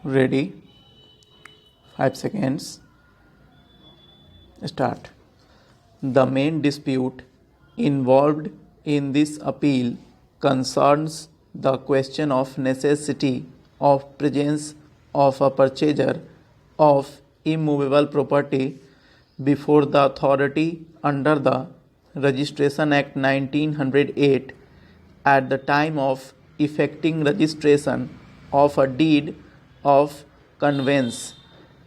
Ready? 5 seconds. Start. The main dispute involved in this appeal concerns the question of necessity of presence of a purchaser of immovable property before the authority under the Registration Act 1908 at the time of effecting registration of a deed of conveyance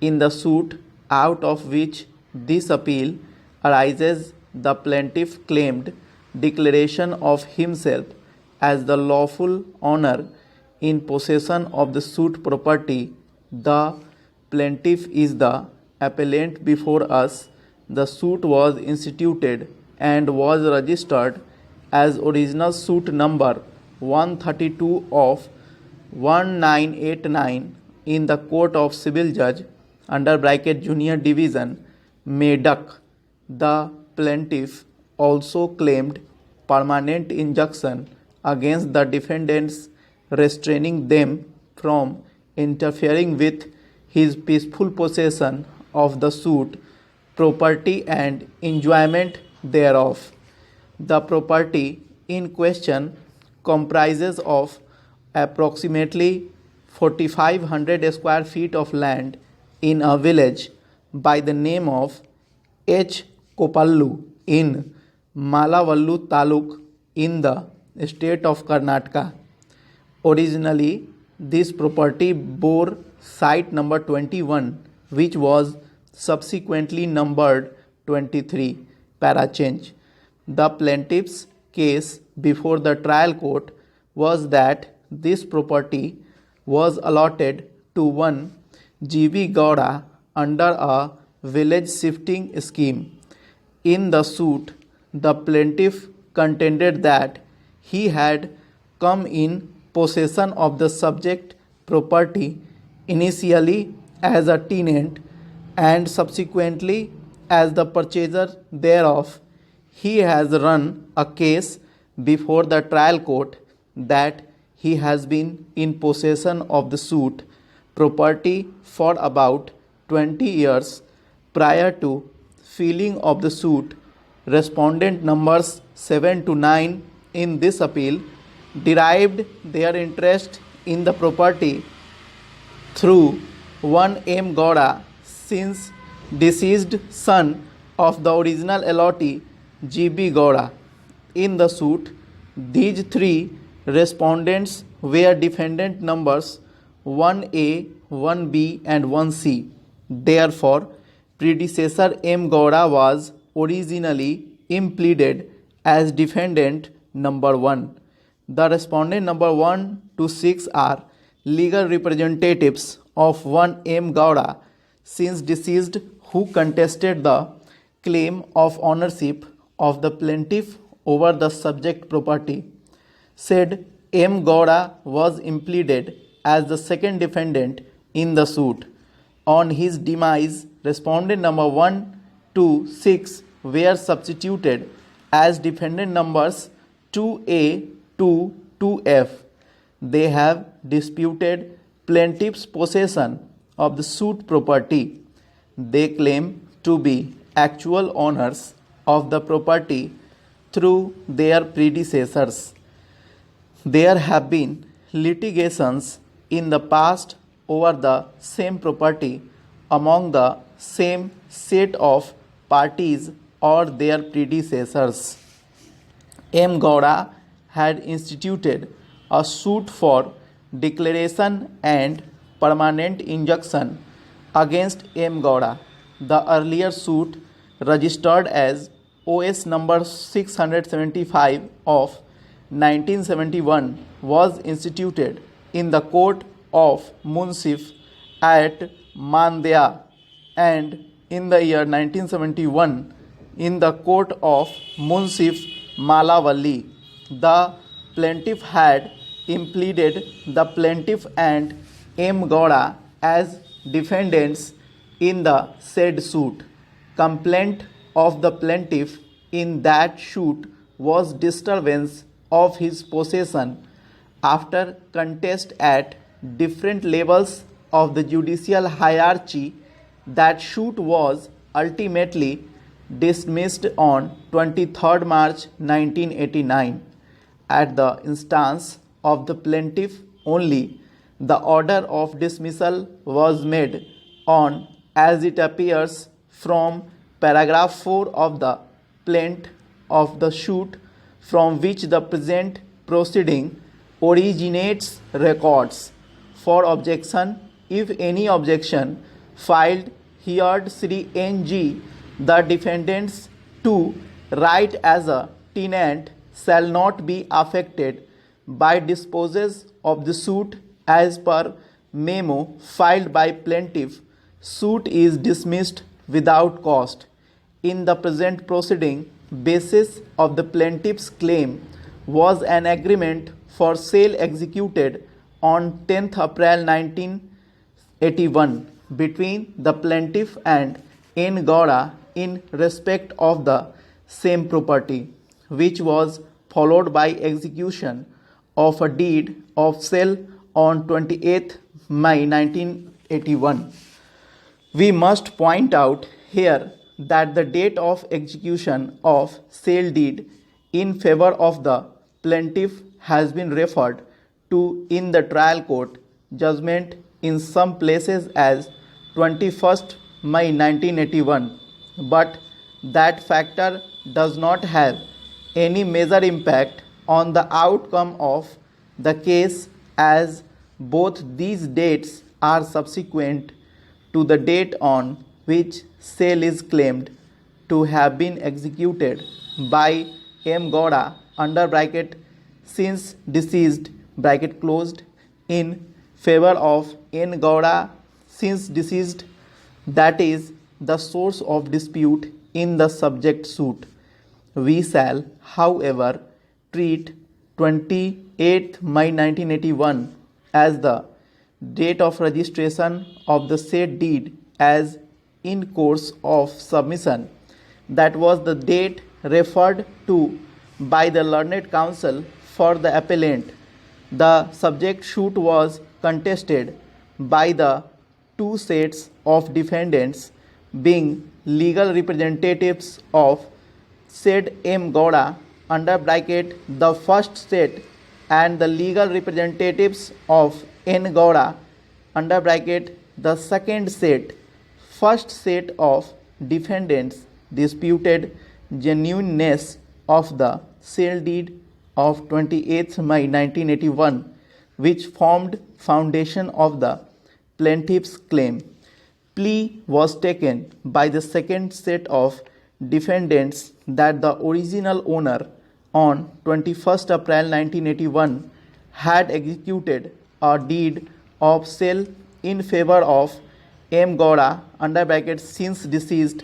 in the suit out of which this appeal arises. The plaintiff claimed declaration of himself as the lawful owner in possession of the suit property. The plaintiff is the appellant before us. The suit was instituted and was registered as original suit number 132 of 1989 in the Court of Civil Judge under bracket Junior Division, Medak. The plaintiff also claimed permanent injunction against the defendants, restraining them from interfering with his peaceful possession of the suit property and enjoyment thereof. The property in question comprises of approximately 4,500 square feet of land in a village by the name of H. Kopallu in Malavallu Taluk in the state of Karnataka. Originally, this property bore site number 21, which was subsequently numbered 23, para change. The plaintiff's case before the trial court was that this property was allotted to one G.V. Gowda under a village shifting scheme. In the suit, the plaintiff contended that he had come in possession of the subject property initially as a tenant and subsequently as the purchaser thereof. He has run a case before the trial court that he has been in possession of the suit property for about 20 years prior to filing of the suit. Respondent numbers 7 to 9 in this appeal derived their interest in the property through one M. Gowda, since deceased son of the original allottee G.B. Gowda. In the suit, these three respondents were defendant numbers 1A, 1B and 1C. Therefore, predecessor M. Gowda was originally impleaded as defendant number 1. The respondent number 1 to 6 are legal representatives of 1 M. Gowda, since deceased, who contested the claim of ownership of the plaintiff over the subject property. Said M. Gowda was impleaded as the second defendant in the suit. On his demise, respondent number 1 to 6 were substituted as defendant numbers 2A to 2F. They have disputed plaintiff's possession of the suit property. They claim to be actual owners of the property through their predecessors. There have been litigations in the past over the same property among the same set of parties or their predecessors. M. Gowda had instituted a suit for declaration and permanent injunction against M. Gowda. The earlier suit, registered as OS number 675 of 1971, was instituted in the court of Munsif at Mandya, and in the year 1971 in the court of Munsif Malavalli. The plaintiff had impleaded the plaintiff and M. Gowda as defendants in the said suit. Complaint of the plaintiff in that suit was disturbance of his possession after contest at different levels of the judicial hierarchy, that suit was ultimately dismissed on 23rd March 1989. At the instance of the plaintiff only, the order of dismissal was made on, as it appears from paragraph 4 of the plaint of the suit from which the present proceeding originates, records. For objection, if any objection filed heard Sri N.G. the defendants to right as a tenant shall not be affected by disposes of the suit as per memo filed by plaintiff. Suit is dismissed without cost. In the present proceeding, basis of the plaintiff's claim was an agreement for sale executed on 10th April 1981 between the plaintiff and N. Gowda in respect of the same property, which was followed by execution of a deed of sale on 28th May 1981. We must point out here that the date of execution of sale deed in favor of the plaintiff has been referred to in the trial court judgment in some places as 21st May 1981, but that factor does not have any major impact on the outcome of the case, as both these dates are subsequent to the date on which sale is claimed to have been executed by M. Gowda under bracket since deceased bracket closed in favor of N. Gowda since deceased, that is the source of dispute in the subject suit. We shall, however, treat 28th May 1981 as the date of registration of the said deed as in course of submission. That was the date referred to by the learned counsel for the appellant. The subject suit was contested by the two sets of defendants, being legal representatives of said M. Gowda under bracket the first set, and the legal representatives of N. Gowda under bracket the second set. First set of defendants disputed genuineness of the sale deed of 28th May 1981, which formed foundation of the plaintiff's claim. Plea was taken by the second set of defendants that the original owner on 21st April 1981 had executed a deed of sale in favor of M. Gowda under bracket since deceased.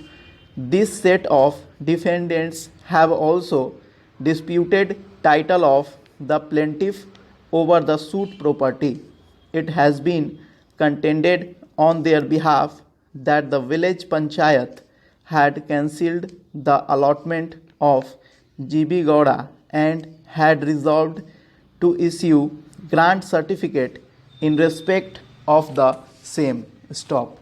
This set of defendants have also disputed title of the plaintiff over the suit property. It has been contended on their behalf that the village panchayat had cancelled the allotment of G.B. Gowda and had resolved to issue grant certificate in respect of the same. Stop.